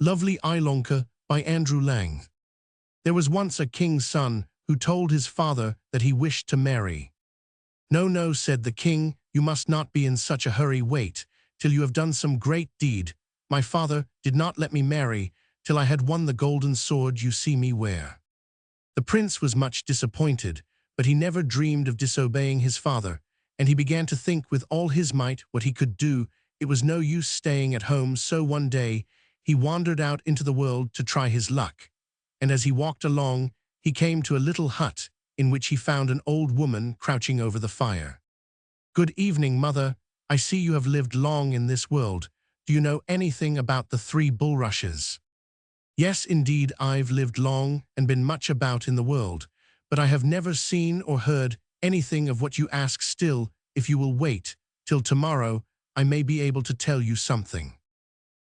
Lovely Ilonka by Andrew Lang. There was once a king's son who told his father that he wished to marry. "No, no," said the king, "you must not be in such a hurry. Wait till you have done some great deed. My father did not let me marry till I had won the golden sword you see me wear." The prince was much disappointed, but he never dreamed of disobeying his father, and he began to think with all his might what he could do. It was no use staying at home, so one day he wandered out into the world to try his luck. And as he walked along, he came to a little hut in which he found an old woman crouching over the fire. "Good evening, mother. I see you have lived long in this world. Do you know anything about the three bulrushes?" "Yes, indeed, I've lived long and been much about in the world, but I have never seen or heard anything of what you ask. Still, if you will wait till tomorrow, I may be able to tell you something."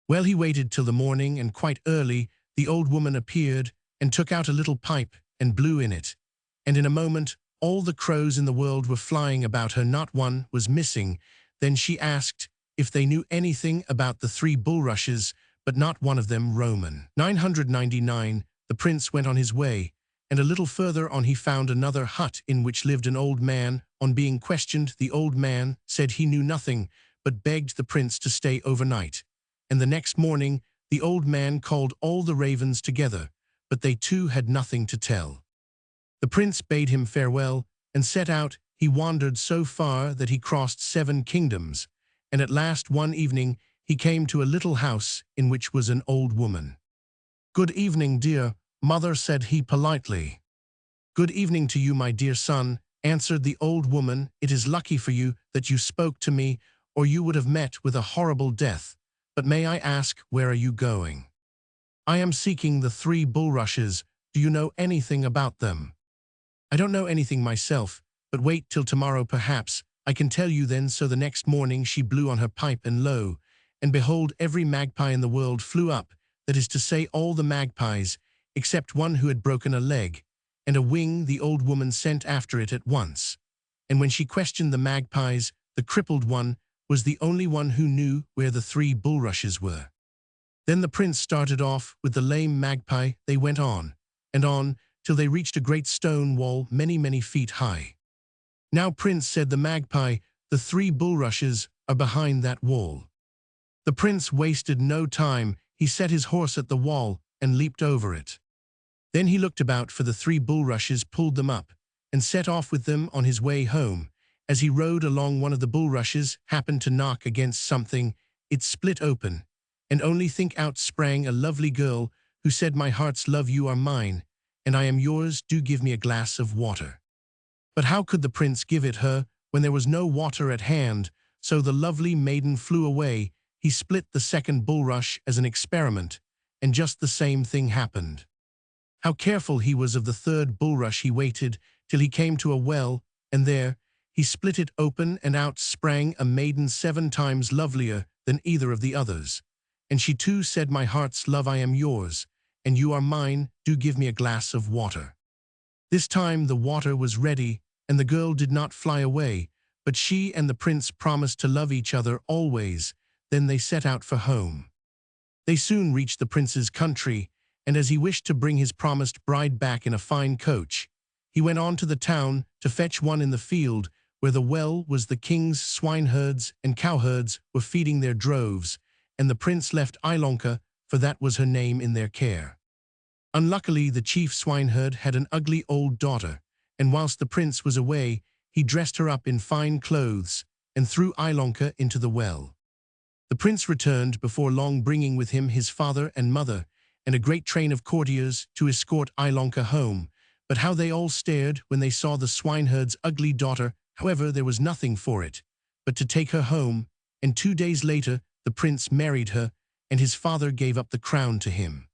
Well, he waited till the morning, and quite early the old woman appeared and took out a little pipe and blew in it. And in a moment all the crows in the world were flying about her, not one was missing. Then she asked if they knew anything about the three bulrushes, but not one of them Roman. 999. The prince went on his way, and a little further on he found another hut in which lived an old man. On being questioned, the old man said he knew nothing, but begged the prince to stay overnight. And the next morning the old man called all the ravens together, but they too had nothing to tell. The prince bade him farewell and set out. He wandered so far that he crossed 7 kingdoms, and at last one evening he came to a little house in which was an old woman. "Good evening, dear mother," said he politely. "Good evening to you, my dear son," answered the old woman. "It is lucky for you that you spoke to me, or you would have met with a horrible death. But may I ask, where are you going?" "I am seeking the three bulrushes. Do you know anything about them?" "I don't know anything myself, but wait till tomorrow, perhaps I can tell you then." So the next morning she blew on her pipe, and lo, and behold, every magpie in the world flew up, that is to say, all the magpies, except one who had broken a leg, and a wing the old woman sent after it at once. And when she questioned the magpies, the crippled one was the only one who knew where the three bulrushes were. Then the prince started off with the lame magpie. They went on, and on, till they reached a great stone wall many, many feet high. "Now, prince," said the magpie, "the three bulrushes are behind that wall." The prince wasted no time. He set his horse at the wall and leaped over it. Then he looked about for the three bulrushes, pulled them up, and set off with them on his way home. As he rode along, one of the bulrushes happened to knock against something. It split open, and only think out sprang a lovely girl who said, "My heart's love, you are mine, and I am yours. Do give me a glass of water." But how could the prince give it her when there was no water at hand? So the lovely maiden flew away. He split the second bulrush as an experiment, and just the same thing happened. How careful he was of the third bulrush! He waited till he came to a well, and there he split it open, and out sprang a maiden 7 times lovelier than either of the others. And she too said, "My heart's love, I am yours, and you are mine. Do give me a glass of water." This time the water was ready, and the girl did not fly away, but she and the prince promised to love each other always. Then they set out for home. They soon reached the prince's country, and as he wished to bring his promised bride back in a fine coach, he went on to the town to fetch one in the field where the well was. The king's swineherds and cowherds were feeding their droves, and the prince left Ilonka, for that was her name, in their care. Unluckily, the chief swineherd had an ugly old daughter, and whilst the prince was away, he dressed her up in fine clothes and threw Ilonka into the well. The prince returned before long, bringing with him his father and mother, and a great train of courtiers to escort Ilonka home. But how they all stared when they saw the swineherd's ugly daughter! However, there was nothing for it but to take her home, and 2 days later the prince married her, and his father gave up the crown to him.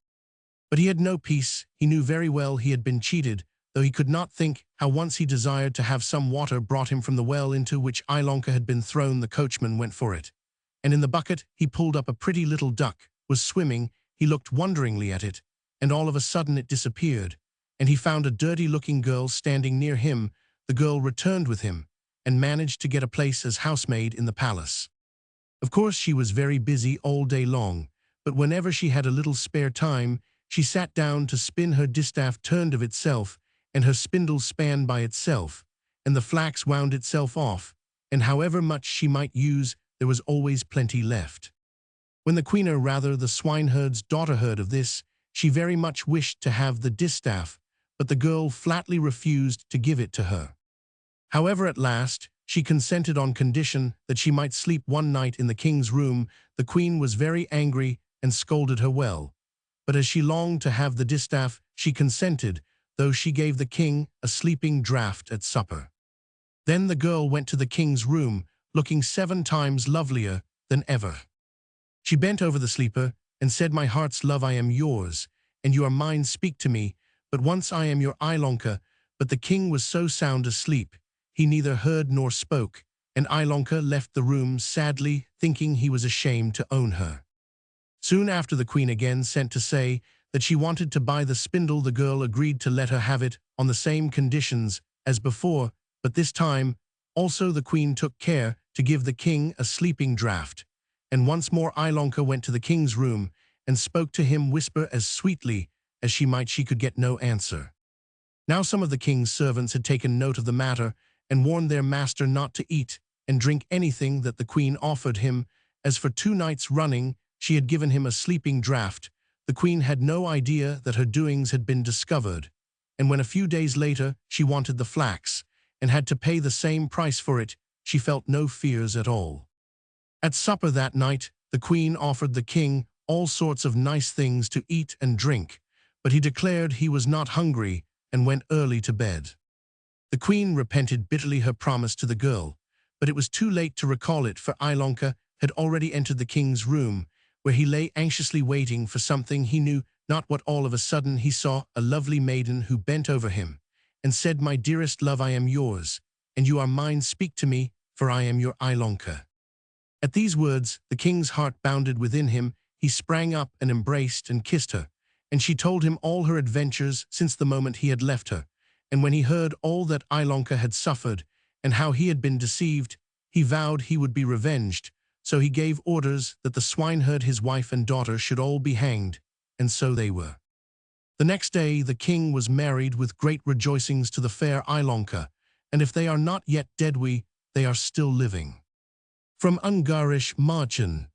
But he had no peace. He knew very well he had been cheated, though he could not think how once he desired to have some water brought him from the well into which Ilonka had been thrown. The coachman went for it, and in the bucket he pulled up a pretty little duck, was swimming. He looked wonderingly at it, and all of a sudden it disappeared, and he found a dirty-looking girl standing near him. The girl returned with him, and managed to get a place as housemaid in the palace. Of course she was very busy all day long, but whenever she had a little spare time, she sat down to spin. Her distaff turned of itself, and her spindle span by itself, and the flax wound itself off, and however much she might use, there was always plenty left. When the queen, or rather the swineherd's daughter, heard of this, she very much wished to have the distaff, but the girl flatly refused to give it to her. However, at last, she consented on condition that she might sleep one night in the king's room. The queen was very angry and scolded her well, but as she longed to have the distaff, she consented, though she gave the king a sleeping draught at supper. Then the girl went to the king's room, looking 7 times lovelier than ever. She bent over the sleeper and said, "My heart's love, I am yours, and you are mine. Speak to me, but once I am your Ilonka." But the king was so sound asleep, he neither heard nor spoke, and Ilonka left the room sadly, thinking he was ashamed to own her. Soon after, the queen again sent to say that she wanted to buy the spindle. The girl agreed to let her have it on the same conditions as before, but this time also the queen took care to give the king a sleeping draught. And once more Ilonka went to the king's room and spoke to him, whisper as sweetly as she might. She could get no answer. Now some of the king's servants had taken note of the matter and warned their master not to eat and drink anything that the queen offered him, as for 2 nights running she had given him a sleeping draught. The queen had no idea that her doings had been discovered, and when a few days later she wanted the flax and had to pay the same price for it, she felt no fears at all. At supper that night, the queen offered the king all sorts of nice things to eat and drink, but he declared he was not hungry and went early to bed. The queen repented bitterly her promise to the girl, but it was too late to recall it, for Ilonka had already entered the king's room, where he lay anxiously waiting for something he knew not what. All of a sudden he saw a lovely maiden who bent over him and said, "My dearest love, I am yours, and you are mine. Speak to me, for I am your Ilonka." At these words, the king's heart bounded within him. He sprang up and embraced and kissed her, and she told him all her adventures since the moment he had left her. And when he heard all that Ilonka had suffered and how he had been deceived, he vowed he would be revenged. So he gave orders that the swineherd, his wife and daughter, should all be hanged, and so they were. The next day the king was married with great rejoicings to the fair Ilonka, and if they are not yet dead, they are still living. From Ungarisch Märchen.